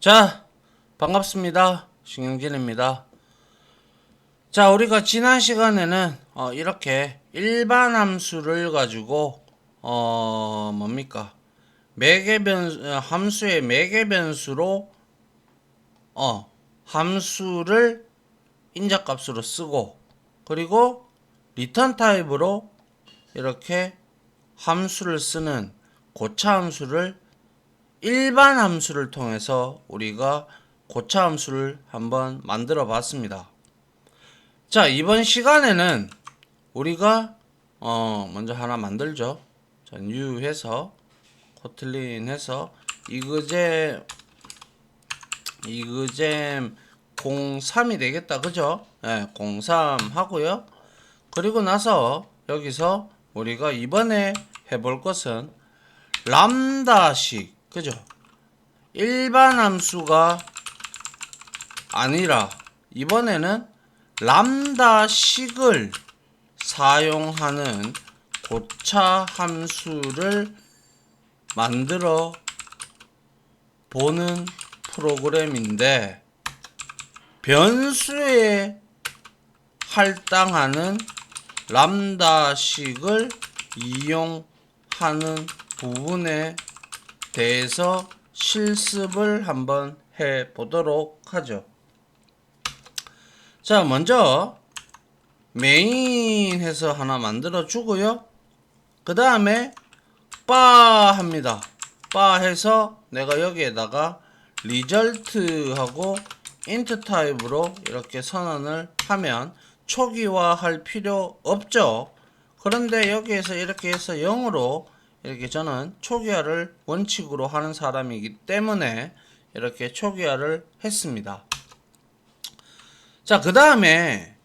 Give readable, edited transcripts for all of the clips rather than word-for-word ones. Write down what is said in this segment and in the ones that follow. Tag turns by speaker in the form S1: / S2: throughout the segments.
S1: 자, 반갑습니다. 신경진입니다. 자, 우리가 지난 시간에는 이렇게 일반 함수를 가지고 뭡니까? 함수의 매개 변수로 함수를 인자값으로 쓰고, 그리고 리턴 타입으로 이렇게 함수를 쓰는 고차 함수를 일반 함수를 통해서 우리가 고차 함수를 한번 만들어 봤습니다. 자, 이번 시간에는 우리가 먼저 하나 만들죠. 자, new 해서 코틀린 해서 이그잼 03이 되겠다. 그죠? 네, 03 하고요. 그리고 나서 여기서 우리가 이번에 해볼 것은 람다식, 그죠? 일반 함수가 아니라 이번에는 람다식을 사용하는 고차 함수를 만들어 보는 프로그램인데, 변수에 할당하는 람다식을 이용하는 부분에 대해서 실습을 한번 해 보도록 하죠. 자, 먼저 메인 해서 하나 만들어 주고요. 그 다음에 바 합니다. 바 해서 내가 여기에다가 result 하고 int 타입으로 이렇게 선언을 하면 초기화할 필요 없죠. 그런데 여기에서 이렇게 해서 0으로 이렇게 저는 초기화를 원칙으로 하는 사람이기 때문에 이렇게 초기화를 했습니다. 자, 그 다음에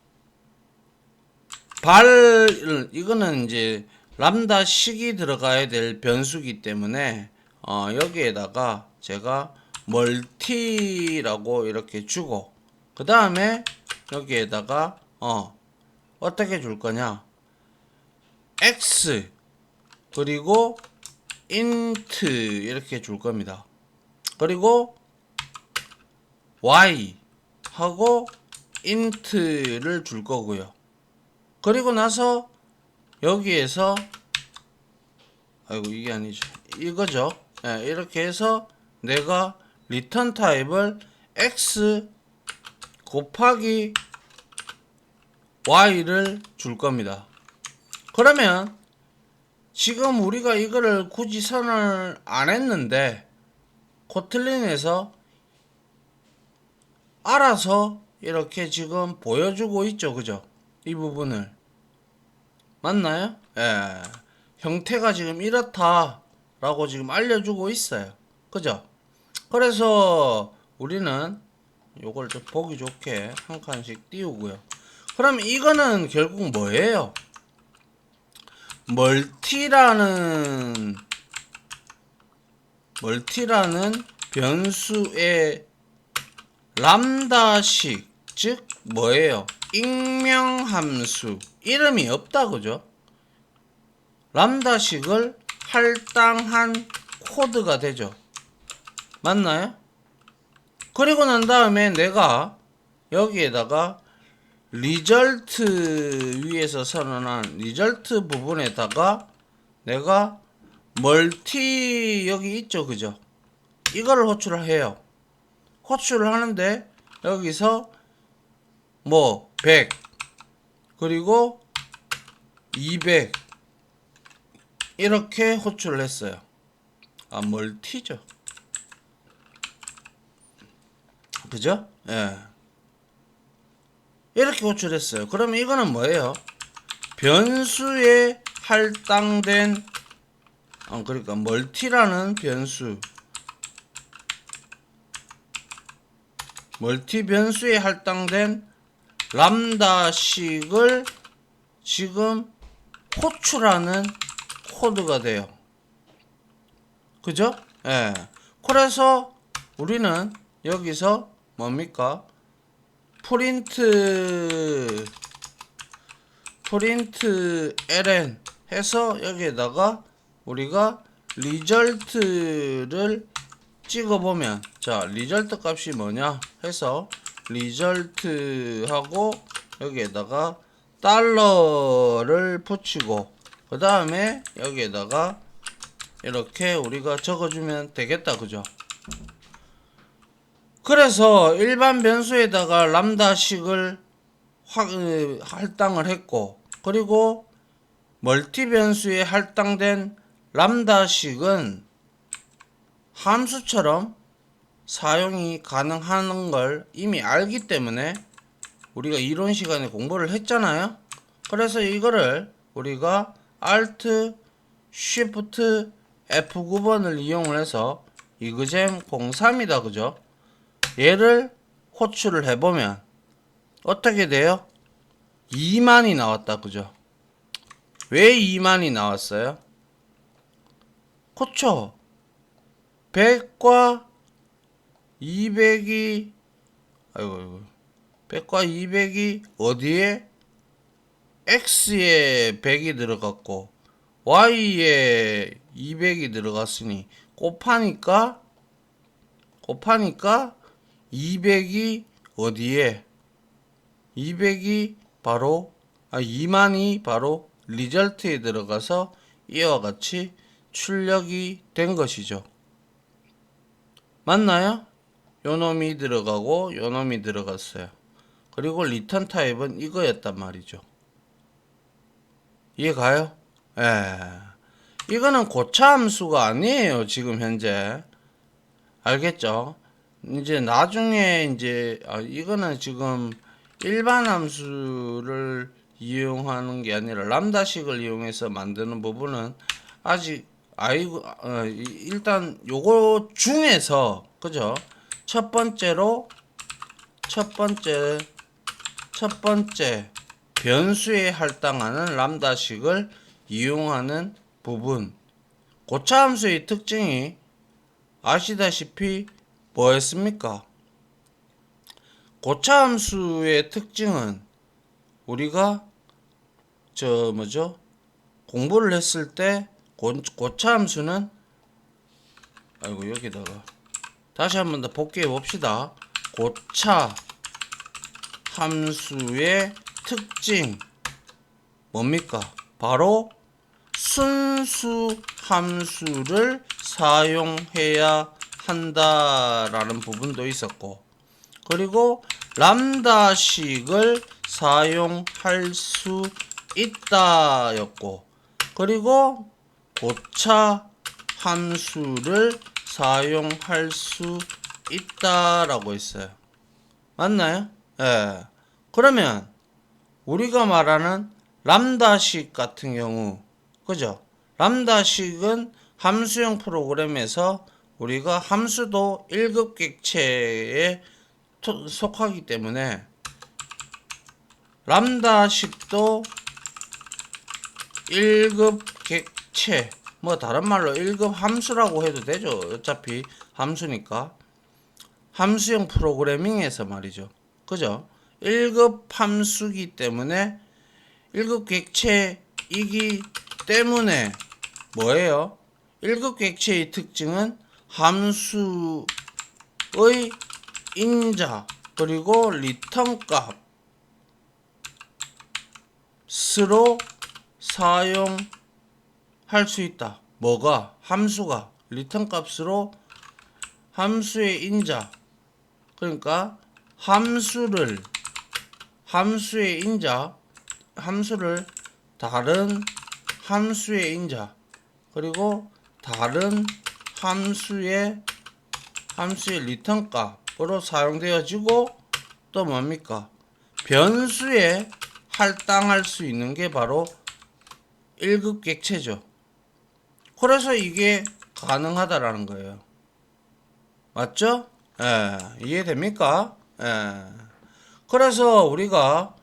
S1: 이거는 이제 람다 식이 들어가야 될 변수기 때문에 여기에다가 제가 멀티라고 이렇게 주고, 그 다음에 여기에다가 어떻게 줄 거냐, x 그리고 int 이렇게 줄 겁니다. 그리고 y 하고 int를 줄 거고요. 그리고 나서 여기에서 이게 아니죠, 이거죠. 네, 이렇게 해서 내가 리턴 타입을 x 곱하기 y를 줄 겁니다. 그러면 지금 우리가 이거를 굳이 선언을 안 했는데 코틀린에서 알아서 이렇게 지금 보여주고 있죠. 그죠? 이 부분을. 맞나요? 예. 형태가 지금 이렇다 라고 지금 알려주고 있어요. 그죠? 그래서 우리는 요걸 좀 보기 좋게 한 칸씩 띄우고요. 그럼 이거는 결국 뭐예요? 멀티라는 변수의 람다식, 즉 뭐예요? 익명함수, 이름이 없다. 그죠? 람다식을 할당한 코드가 되죠. 맞나요? 그리고 난 다음에 내가 여기에다가 result 위에서 선언한 result 부분에다가 내가 멀티 여기 있죠. 그죠? 이거를 호출을 해요. 호출을 하는데 여기서 뭐 100 그리고 200 이렇게 호출을 했어요. 멀티죠. 그죠? 예. 이렇게 호출했어요. 그러면 이거는 뭐예요? 변수에 할당된 그러니까 멀티라는 변수, 멀티 변수에 할당된 람다식을 지금 호출하는 코드가 돼요. 그죠? 예. 그래서 우리는 여기서 뭡니까? 프린트 ln 해서 여기에다가 우리가 리절트를 찍어보면, 자, 자, 리절트 값이 뭐냐 해서 리절트 하고 여기에다가 달러를 붙이고 그 다음에 여기에다가 이렇게 우리가 적어주면 되겠다. 그죠? 그래서 일반 변수에다가 람다식을 할당을 했고, 그리고 멀티 변수에 할당된 람다식은 함수처럼 사용이 가능한 걸 이미 알기 때문에 우리가 이론 시간에 공부를 했잖아요. 그래서 이거를 우리가 Alt Shift F9번을 이용을 해서 이그잼 03이다. 그죠? 얘를 호출을 해보면 어떻게 돼요? 2만이 나왔다. 그죠? 왜 2만이 나왔어요? 그쵸? 100과 200이 아이고 100과 200이 어디에? X에 100이 들어갔고 Y에 200이 들어갔으니 곱하니까 200이 어디에? 200이 바로 2만이 바로 리절트에 들어가서 이와 같이 출력이 된 것이죠. 맞나요? 요놈이 들어가고 요놈이 들어갔어요. 그리고 리턴 타입은 이거였단 말이죠. 이해가요? 예. 이거는 고차 함수가 아니에요. 지금 현재. 알겠죠? 이제 나중에 이제 이거는 지금 일반 함수를 이용하는 게 아니라 람다식을 이용해서 만드는 부분은 아직 일단 요거 중에서 그죠? 첫 번째 변수에 할당하는 람다식을 이용하는 부분. 고차 함수의 특징이 아시다시피 뭐였습니까? 고차 함수의 특징은 우리가 공부를 했을 때 고차 함수는 여기다가 다시 한번 더 복귀해 봅시다. 고차 함수의 특징 뭡니까? 바로 순수 함수를 사용해야 한다라는 부분도 있었고, 그리고 람다식을 사용할 수 있다였고, 그리고 고차 함수를 사용할 수 있다라고 했어요. 맞나요? 예. 그러면 우리가 말하는 람다식 같은 경우, 그죠? 람다식은 함수형 프로그램에서 우리가 함수도 1급 객체에 속하기 때문에 람다식도 1급 객체, 다른 말로 1급 함수라고 해도 되죠. 어차피 함수니까. 함수형 프로그래밍에서 말이죠. 그죠? 1급 함수기 때문에 1급 객체이기 때문에 뭐예요? 1급 객체의 특징은 함수의 인자 그리고 리턴 값으로 사용할 수 있다. 뭐가? 함수가 리턴 값으로 함수의 인자, 그러니까 함수의 인자, 함수를 다른 함수의 인자 그리고 다른 함수의 리턴 값으로 사용되어지고, 또 뭡니까? 변수에 할당할 수 있는 게 바로 1급 객체죠. 그래서 이게 가능하다라는 거예요. 맞죠? 예, 이해됩니까? 예. 그래서 우리가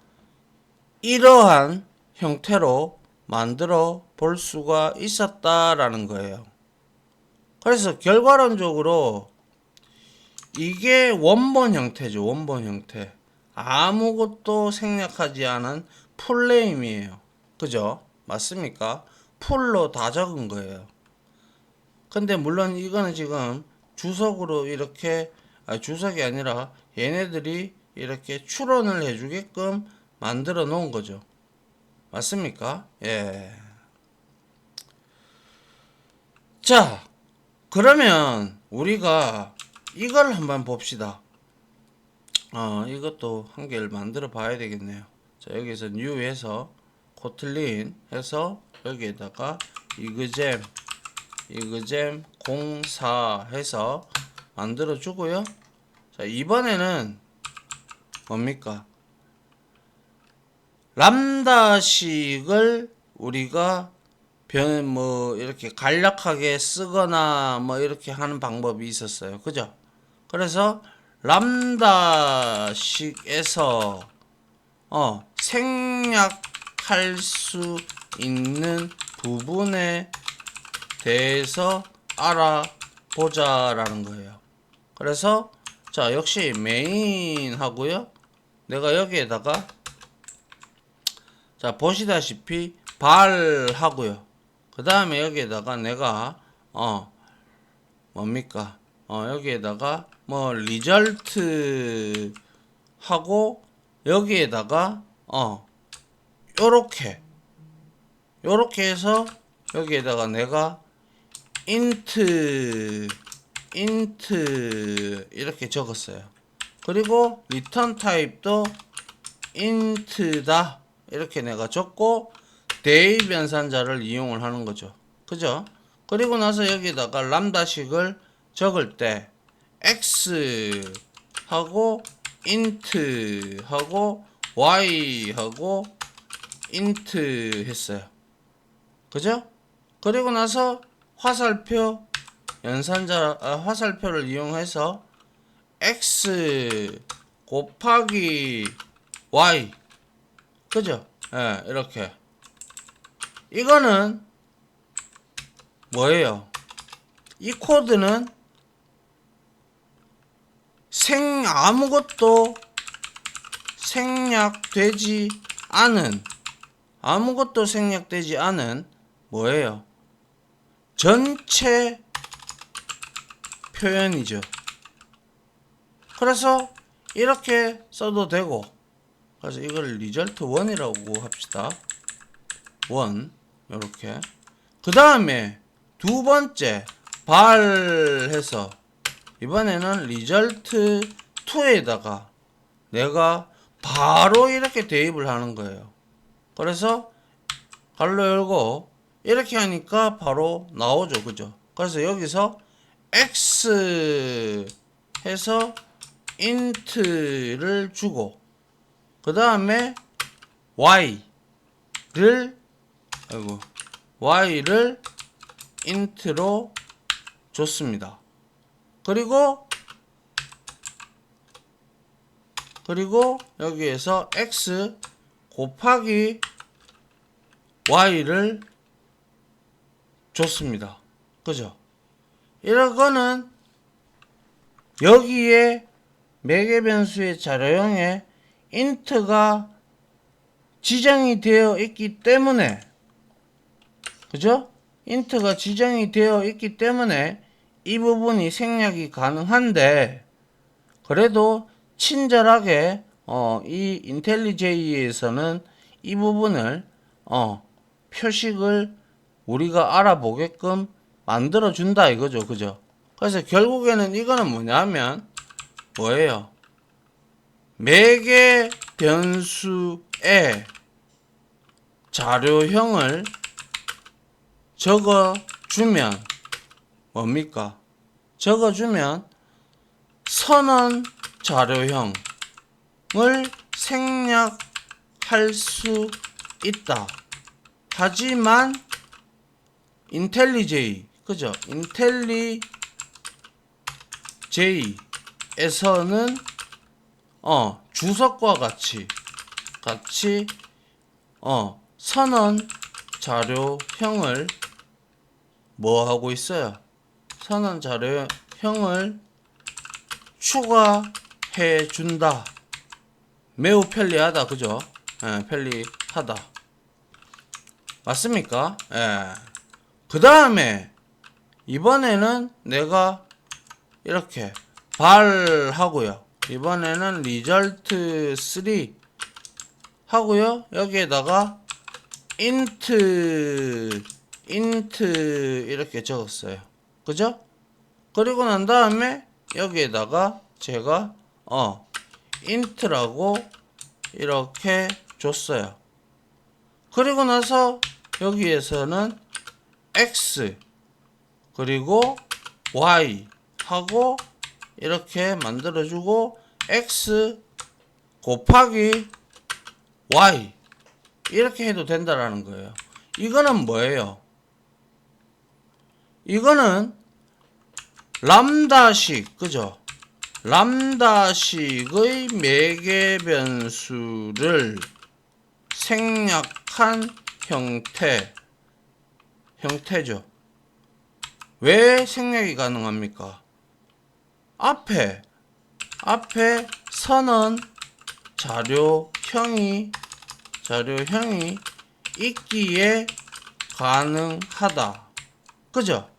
S1: 이러한 형태로 만들어 볼 수가 있었다라는 거예요. 그래서 결과론적으로 이게 원본 형태죠. 원본 형태. 아무것도 생략하지 않은 풀네임이에요. 그죠? 맞습니까? 풀로 다 적은 거예요. 근데 물론 이거는 지금 주석으로 이렇게 주석이 아니라 얘네들이 이렇게 출원을 해주게끔 만들어 놓은 거죠. 맞습니까? 예. 자, 그러면 우리가 이걸 한번 봅시다. 이것도 한 개를 만들어 봐야 되겠네요. 자, 여기서 뉴에서 코틀린 해서 여기에다가 이그잼 04 해서 만들어 주고요. 자, 이번에는 뭡니까? 람다식을 우리가 뭐 이렇게 간략하게 쓰거나 뭐 이렇게 하는 방법이 있었어요. 그죠? 그래서 람다식에서 생략할 수 있는 부분에 대해서 알아보자라는 거예요. 그래서 자, 역시 메인 하고요. 내가 여기에다가 자, 보시다시피 발 하고요. 그 다음에 여기에다가 내가 뭡니까? 여기에다가 뭐 리절트 하고 여기에다가 요렇게 해서 여기에다가 내가 인트 이렇게 적었어요. 그리고 리턴 타입도 인트다 이렇게 내가 적고 대입 연산자를 이용을 하는 거죠. 그죠? 그리고 나서 여기다가 람다식을 적을 때 x 하고 int 하고 y 하고 int 했어요. 그죠? 그리고 나서 화살표 화살표를 이용해서 x 곱하기 y 그죠? 예, 이렇게 이거는 뭐예요? 이 코드는 아무것도 생략되지 않은 뭐예요? 전체 표현이죠. 그래서 이렇게 써도 되고, 그래서 이걸 result 1이라고 합시다. 1 이렇게. 그 다음에 두 번째 발해서 이번에는 result 2에다가 내가 바로 이렇게 대입을 하는 거예요. 그래서 갈로 열고 이렇게 하니까 바로 나오죠. 그죠? 그래서 여기서 x 해서 int를 주고 그 다음에 y를 int로 줬습니다. 그리고 여기에서 x 곱하기 y를 줬습니다. 그죠? 이거는 여기에 매개 변수의 자료형에 int가 지정이 되어 있기 때문에 그죠? int가 지정이 되어 있기 때문에 이 부분이 생략이 가능한데 그래도 친절하게 이 인텔리제이에서는 이 부분을 표식을 우리가 알아보게끔 만들어 준다 이거죠. 그죠? 그래서 결국에는 이거는 뭐냐면 뭐예요? 매개 변수의 자료형을 적어주면 뭡니까? 적어주면 선언 자료형을 생략할 수 있다. 하지만 인텔리제이 그죠? 인텔리제이에서는 주석과 같이 선언 자료형을 뭐 하고 있어요? 선언 자료형을 추가해 준다. 매우 편리하다. 그죠? 예, 편리하다. 맞습니까? 예. 그 다음에 이번에는 내가 이렇게 발 하고요. 이번에는 result 3 하고요. 여기에다가 int 이렇게 적었어요. 그죠? 그리고 난 다음에 여기에다가 제가 int라고 이렇게 줬어요. 그리고 나서 여기에서는 x 그리고 y 하고 이렇게 만들어주고 x 곱하기 y 이렇게 해도 된다라는 거예요. 이거는 뭐예요? 이거는 람다식, 그죠? 람다식의 매개 변수를 생략한 형태죠. 왜 생략이 가능합니까? 앞에 선언 자료형이 있기에 가능하다. 그죠?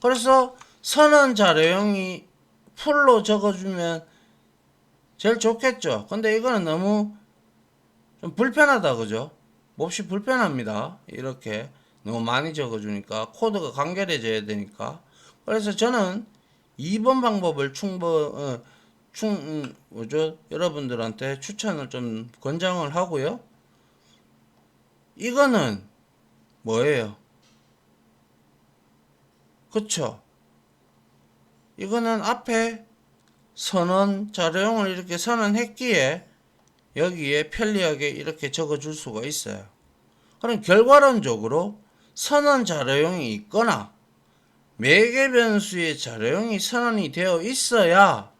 S1: 그래서 선언 자료형이 풀로 적어주면 제일 좋겠죠. 근데 이거는 너무 좀 불편하다. 그죠? 몹시 불편합니다. 이렇게 너무 많이 적어주니까 코드가 간결해져야 되니까. 그래서 저는 2번 방법을 여러분들한테 추천을 좀 권장을 하고요. 이거는 뭐예요? 그쵸? 이거는 앞에 선언 자료형을 이렇게 선언했기에 여기에 편리하게 이렇게 적어줄 수가 있어요. 그럼 결과론적으로 선언 자료형이 있거나 매개 변수의 자료형이 선언이 되어 있어야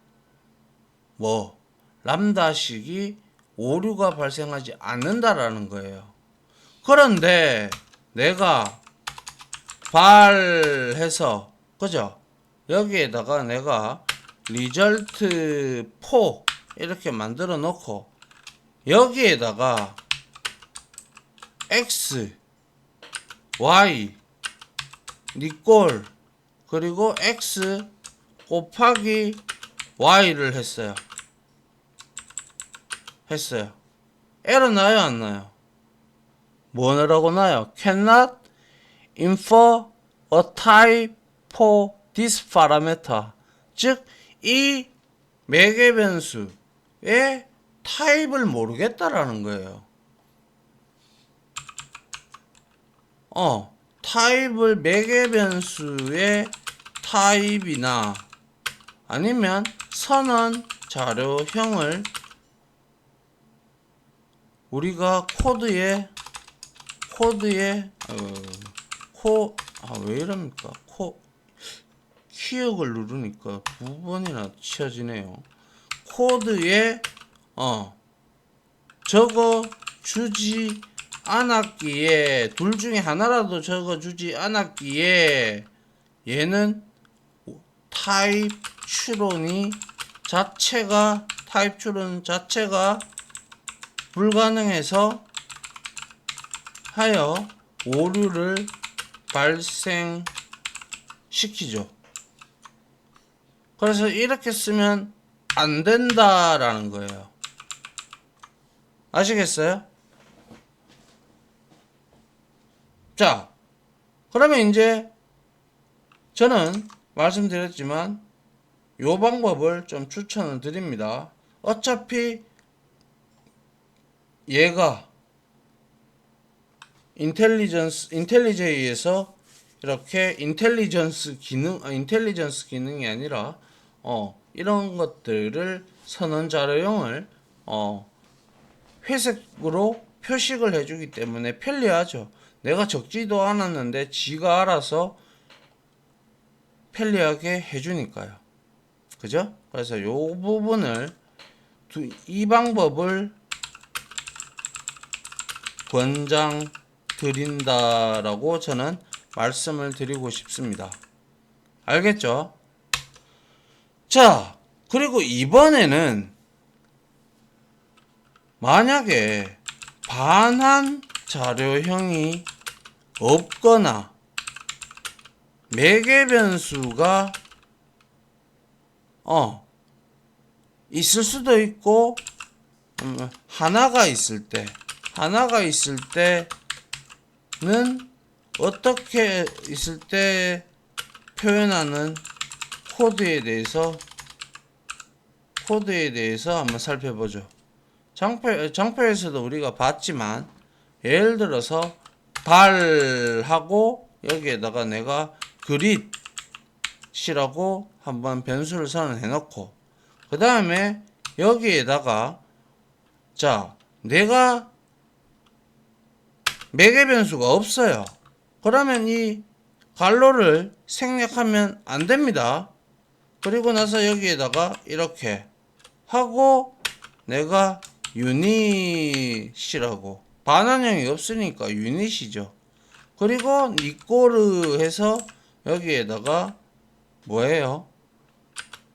S1: 람다식이 오류가 발생하지 않는다라는 거예요. 그런데 내가 발해서 그죠? 여기에다가 내가 result 4 이렇게 만들어 놓고 여기에다가 x, y, 니꼴 그리고 x 곱하기 y를 했어요. 에러 나요 안 나요? 뭐라고 나요? cannot infer a type for this parameter. 즉 이 매개 변수의 타입을 모르겠다라는 거예요. 타입을 매개 변수의 타입이나 아니면 선언 자료형을 우리가 코드에 왜 이럽니까? 키역을 누르니까 두 번이나 치워지네요. 코드에 적어 주지 않았기에 둘 중에 하나라도 적어 주지 않았기에 얘는 타입 추론 자체가 불가능해서 하여 오류를 발생시키죠. 그래서 이렇게 쓰면 안 된다라는 거예요. 아시겠어요? 자, 그러면 이제 저는 말씀드렸지만 요 방법을 좀 추천을 드립니다. 어차피 얘가 인텔리제이에서 이렇게 인텔리전스 기능이 아니라 이런 것들을 선언 자료형을 회색으로 표식을 해주기 때문에 편리하죠. 내가 적지도 않았는데 지가 알아서 편리하게 해주니까요. 그죠? 그래서 요 부분을 이 방법을 권장 드린다라고 저는 말씀을 드리고 싶습니다. 알겠죠? 자, 그리고 이번에는 만약에 반환 자료형이 없거나 매개 변수가 있을 수도 있고, 하나가 있을 때는 어떻게 있을 때 표현하는 코드에 대해서 한번 살펴보죠. 장표에서도 우리가 봤지만, 예를 들어서 달하고 여기에다가 내가 그릿이라고 한번 변수를 선언해 놓고, 그 다음에 여기에다가 자, 내가 매개 변수가 없어요. 그러면 이 갈로를 생략하면 안 됩니다. 그리고 나서 여기에다가 이렇게 하고 내가 유닛이라고, 반환형이 없으니까 유닛이죠. 그리고 니꼬르 해서 여기에다가 뭐예요?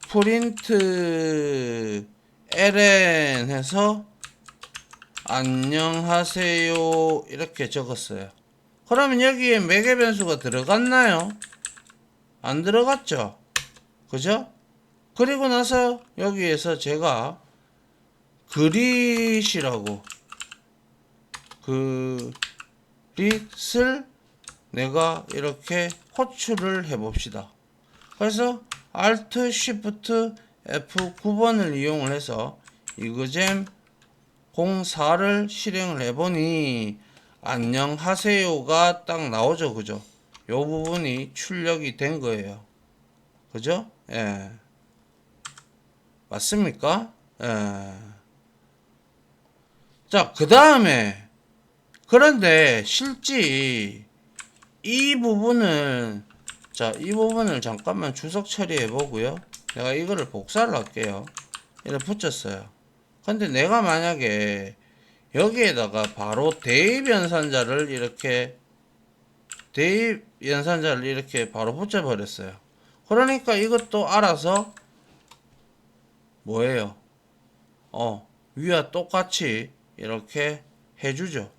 S1: 프린트 ln 해서 안녕하세요 이렇게 적었어요. 그러면 여기에 매개 변수가 들어갔나요? 안 들어갔죠? 그죠? 그리고 나서 여기에서 제가 그릿이라고, 그릿을 내가 이렇게 호출을 해 봅시다. 그래서 Alt Shift F9번을 이용을 해서 이그잼 04를 실행을 해보니 안녕하세요가 딱 나오죠. 그죠? 요 부분이 출력이 된 거예요. 그죠? 예. 맞습니까? 예. 자, 그 다음에, 그런데 실제 이 부분을, 자, 이 부분을 잠깐만 주석 처리해 보고요. 내가 이거를 복사를 할게요. 이렇게 붙였어요. 근데 내가 만약에 여기에다가 바로 대입 연산자를 이렇게 바로 붙여버렸어요. 그러니까 이것도 알아서 뭐예요? 위와 똑같이 이렇게 해주죠.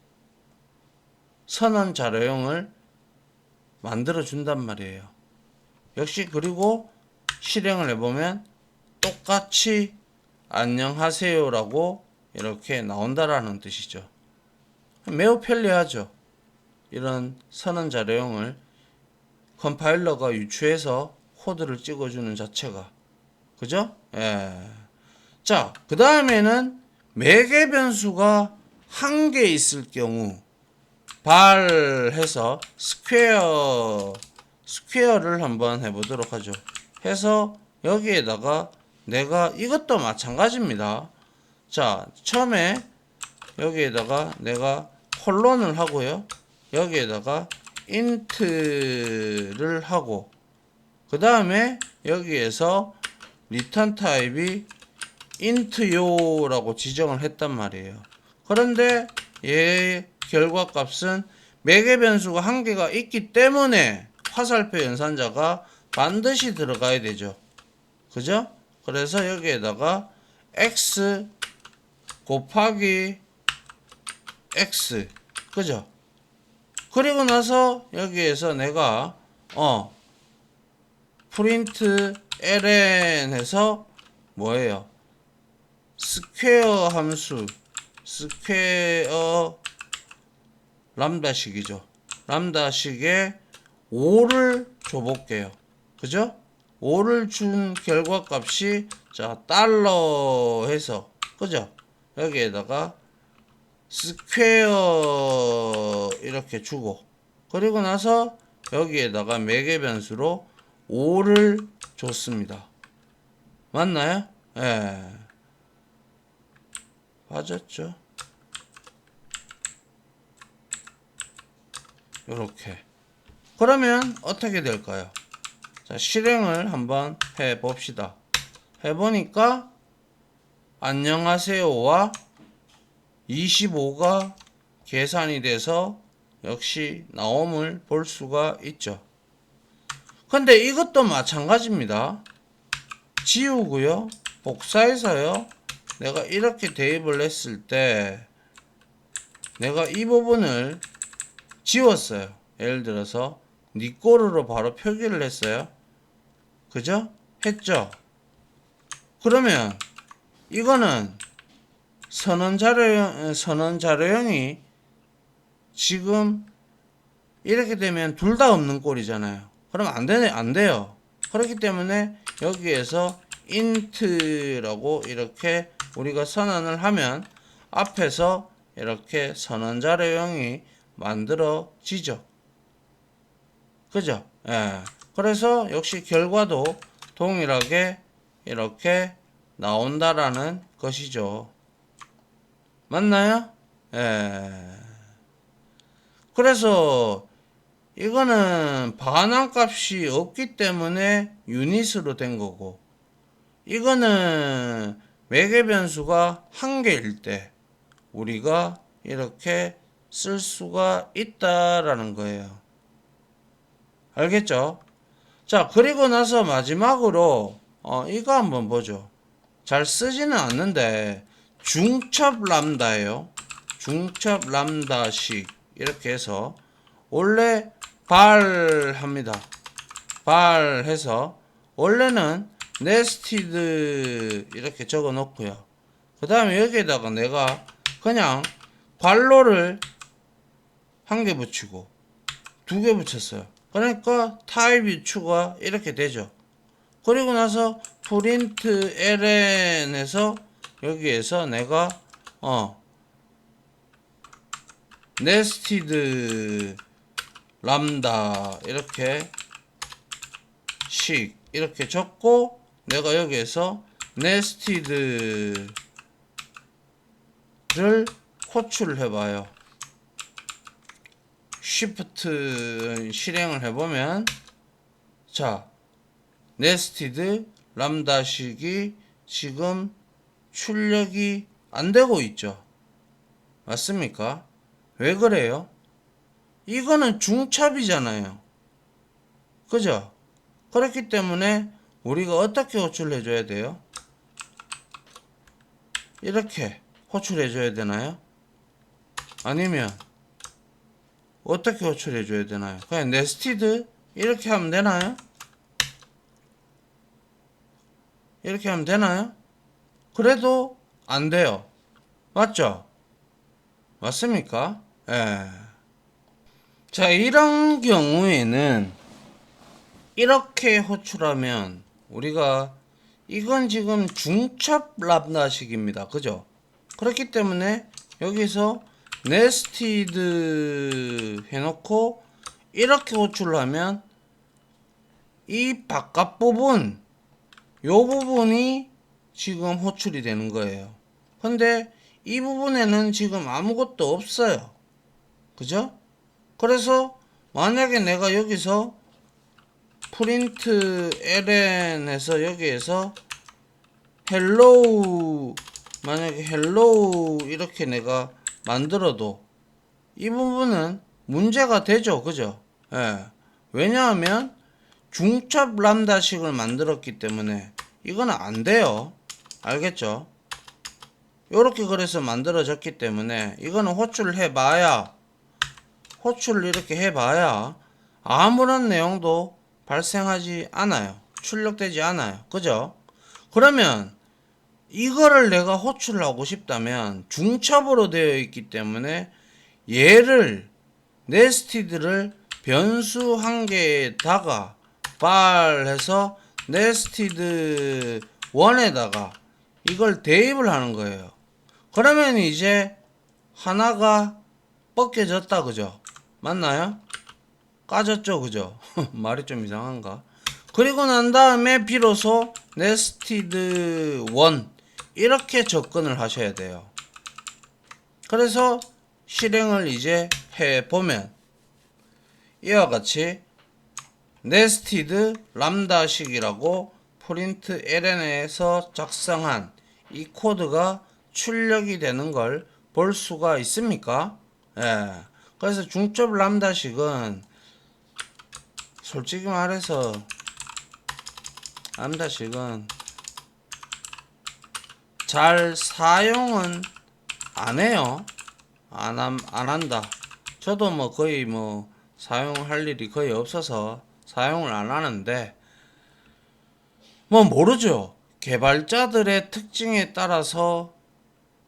S1: 선언 자료형을 만들어 준단 말이에요. 역시 그리고 실행을 해보면 똑같이 안녕하세요라고 이렇게 나온다라는 뜻이죠. 매우 편리하죠. 이런 선언 자료형을 컴파일러가 유추해서 코드를 찍어주는 자체가. 그죠? 예. 자, 그 다음에는 매개 변수가 한 개 있을 경우 발해서 스퀘어를 한번 해보도록 하죠. 해서 여기에다가 내가 이것도 마찬가지입니다. 자, 처음에 여기에다가 내가 콜론을 하고요. 여기에다가 int를 하고, 그 다음에 여기에서 return 타입이 int요라고 지정을 했단 말이에요. 그런데 얘의 결과 값은 매개 변수가 한 개가 있기 때문에 화살표 연산자가 반드시 들어가야 되죠. 그죠? 그래서 여기에다가 x 곱하기 x, 그죠? 그리고 나서 여기에서 내가 프린트 ln 해서 뭐예요? 스퀘어 함수, 스퀘어 람다식이죠. 람다식에 5를 줘볼게요. 그죠? 5를 준 결과값이 자 달러 해서, 그죠? 여기에다가 스퀘어 이렇게 주고, 그리고 나서 여기에다가 매개 변수로 5를 줬습니다. 맞나요? 예. 맞았죠? 요렇게. 그러면 어떻게 될까요? 자, 실행을 한번 해 봅시다. 해보니까 안녕하세요와 25가 계산이 돼서 역시 나옴을 볼 수가 있죠. 근데 이것도 마찬가지입니다. 지우고요, 복사해서요, 내가 이렇게 대입을 했을 때 내가 이 부분을 지웠어요. 예를 들어서 니꼬르로 바로 표기를 했어요. 그죠? 했죠? 그러면 이거는 선언자료형이 지금 이렇게 되면 둘 다 없는 꼴이잖아요. 그럼 안 돼요. 그렇기 때문에 여기에서 int라고 이렇게 우리가 선언을 하면 앞에서 이렇게 선언자료형이 만들어지죠. 그죠? 예. 그래서 역시 결과도 동일하게 이렇게 나온다라는 것이죠. 맞나요? 예. 그래서 이거는 반환값이 없기 때문에 유닛으로 된 거고, 이거는 매개 변수가 한 개일 때 우리가 이렇게 쓸 수가 있다라는 거예요. 알겠죠? 자, 그리고 나서 마지막으로 이거 한번 보죠. 잘 쓰지는 않는데 중첩 람다예요. 중첩 람다식 이렇게 해서 원래 발합니다. 발해서 원래는 네스티드 이렇게 적어 놓고요. 그 다음에 여기에다가 내가 그냥 괄호를 한 개 붙이고 두 개 붙였어요. 그러니까 타입 유추가 이렇게 되죠. 그리고 나서 프린트 ln에서 여기에서 내가 네스티드 람다 이렇게 식 이렇게 적고 내가 여기에서 네스티드를 호출을 해봐요. 쉬프트 실행을 해보면 자 네스티드 람다식이 지금 출력이 안 되고 있죠. 맞습니까? 왜 그래요? 이거는 중첩이잖아요. 그죠? 그렇기 때문에 우리가 어떻게 호출해 줘야 돼요? 이렇게 호출해 줘야 되나요? 아니면 어떻게 호출해 줘야 되나요? 그냥 네스티드 이렇게 하면 되나요? 이렇게 하면 되나요? 그래도 안 돼요. 맞죠? 맞습니까? 예. 자, 이런 경우에는 이렇게 호출하면 우리가 이건 지금 중첩 람다식입니다. 그죠? 그렇기 때문에 여기서 네스티드 해놓고 이렇게 호출을 하면 이 바깥 부분 요 부분이 지금 호출이 되는 거예요. 근데 이 부분에는 지금 아무것도 없어요. 그죠? 그래서 만약에 내가 여기서 프린트 ln에서 여기에서 hello 만약에 hello 이렇게 내가 만들어도 이 부분은 문제가 되죠. 그죠? 예. 왜냐하면 중첩 람다식을 만들었기 때문에 이거는 안 돼요. 알겠죠? 요렇게 그래서 만들어졌기 때문에 이거는 호출을 해봐야 호출을 이렇게 해봐야 아무런 내용도 발생하지 않아요. 출력되지 않아요. 그죠? 그러면 이거를 내가 호출을 하고 싶다면 중첩으로 되어 있기 때문에 얘를 네스티드를 변수 한 개에다가 발해서 네스티드 1에다가 이걸 대입을 하는 거예요. 그러면 이제 하나가 벗겨졌다. 그죠? 맞나요? 까졌죠. 그죠? 말이 좀 이상한가? 그리고 난 다음에 비로소 네스티드 1 이렇게 접근을 하셔야 돼요. 그래서 실행을 이제 해보면 이와 같이 네스티드 람다식이라고 프린트 ln에서 작성한 이 코드가 출력이 되는 걸 볼 수가 있습니까? 예. 그래서 중첩 람다식은 솔직히 말해서 람다식은 잘 사용은 안 해요. 안 한다. 저도 뭐 거의 뭐 사용할 일이 거의 없어서 사용을 안 하는데 뭐 모르죠. 개발자들의 특징에 따라서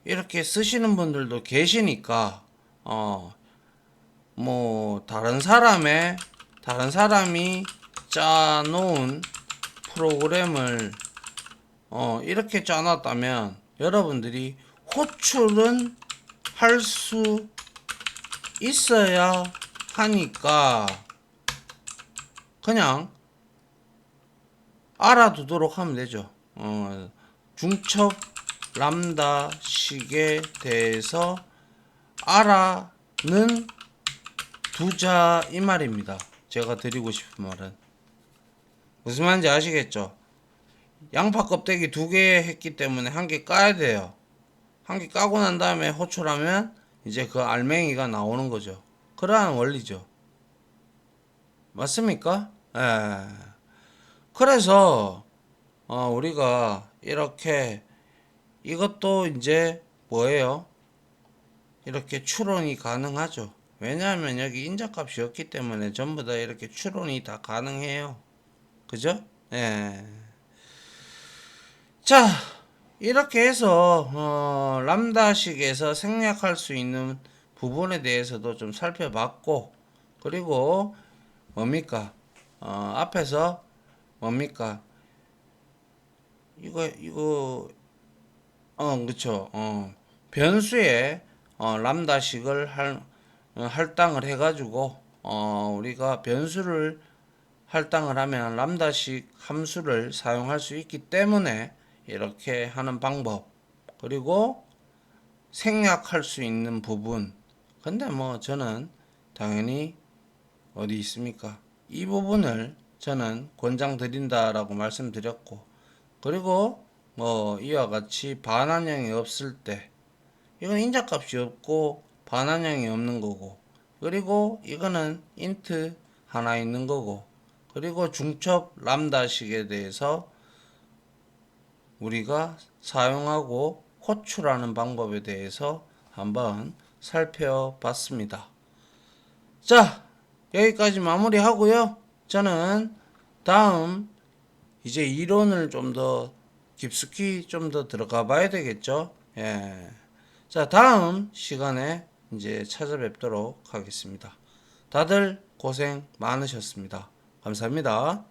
S1: 이렇게 쓰시는 분들도 계시니까 뭐 다른 사람이 짜놓은 프로그램을 이렇게 짜놨다면 여러분들이 호출은 할 수 있어야 하니까 그냥 알아두도록 하면 되죠. 중첩 람다 식에 대해서 알아는 두자 이 말입니다. 제가 드리고 싶은 말은 무슨 말인지 아시겠죠? 양파 껍데기 2개 했기 때문에 1개 까야 돼요. 1개 까고 난 다음에 호출하면 이제 그 알맹이가 나오는 거죠. 그러한 원리죠. 맞습니까? 예. 그래서 우리가 이렇게 이것도 이제 뭐예요? 이렇게 추론이 가능하죠. 왜냐하면 여기 인자값이 없기 때문에 전부 다 이렇게 추론이 다 가능해요. 그죠? 예. 자, 이렇게 해서 람다식에서 생략할 수 있는 부분에 대해서도 좀 살펴봤고, 그리고 뭡니까? 앞에서 뭡니까? 그쵸. 변수에 람다식을 할당을 해가지고 우리가 변수를 할당을 하면 람다식 함수를 사용할 수 있기 때문에 이렇게 하는 방법, 그리고 생략할 수 있는 부분. 근데 뭐 저는 당연히 어디 있습니까? 이 부분을 저는 권장 드린다라고 말씀드렸고, 그리고 뭐 이와 같이 반환량이 없을 때 이건 인자값이 없고 반환량이 없는 거고, 그리고 이거는 인트 하나 있는 거고, 그리고 중첩 람다식에 대해서 우리가 사용하고 호출하는 방법에 대해서 한번 살펴봤습니다. 자, 여기까지 마무리하고요. 저는 다음 이제 이론을 좀 더 깊숙이 좀 더 들어가 봐야 되겠죠. 예. 자, 다음 시간에 이제 찾아뵙도록 하겠습니다. 다들 고생 많으셨습니다. 감사합니다.